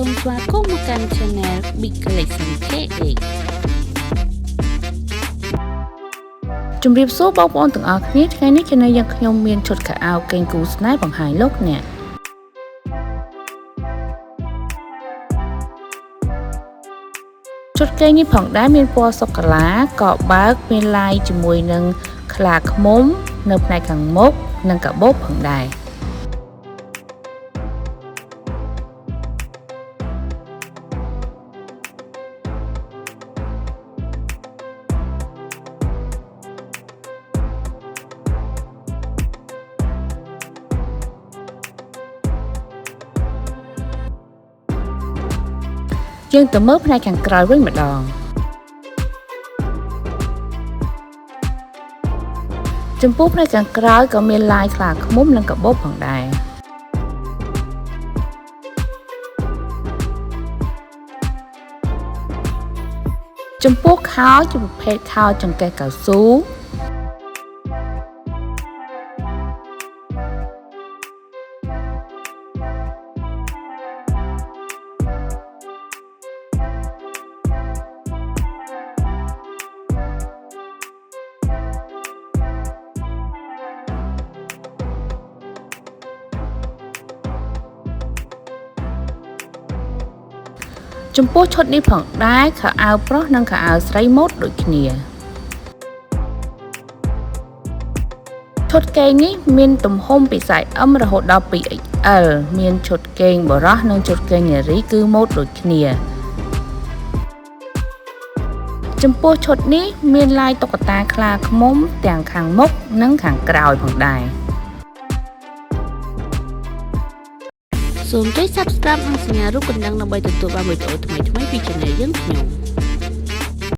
សូមស្វាគមន៍មកកាន់ Channel Big Collection KA ជំរាបសួរបងប្អូនទាំងអស់គ្នាថ្ងៃនេះចំណែកយ៉ាងខ្ញុំមានឈុតខោអាវកេងគូស្នេហ៍បង្ហាញលោកអ្នកឈុតកេងនេះផងដែរមានពណ៌សូកូឡាកបើកមានឡាយជាមួយនឹងខ្លាឃ្មុំនៅផ្នែកខាងមុខនិងកាបូបផងដែរយើងទៅមើលផ្នែកខាងក្រោយវិញម្ដងចំពោះផ្នែកខាងក្រោយក៏មានឡាយខ្លាឃ្មុំនិងកាបូបផងដែរចំពោះខោជាប្រភេទខោចង្កេះកៅស៊ូចំពោះឈុតនេះផងដែរខោអាវប្រុសនិងខោអាវស្រីម៉ូដដូចគ្នាឈុតកេងនេះមានទំហំពី size M រហូតដល់ 2XL មានឈុតកេងបុរសនិងឈុតកេងនារីគឺម៉ូដដូចគ្នាចំពោះឈុតនេះមានឡាយតុក្កតាខ្លាឃ្មុំទាំងខាងមុខនិងខាងក្រោយផងដែរសូមចុច Subscribe និងសញ្ញារូបកណ្ដឹងដើម្បីទទួលបានវីដេអូថ្មីៗពី Channel យើងខ្ញុំ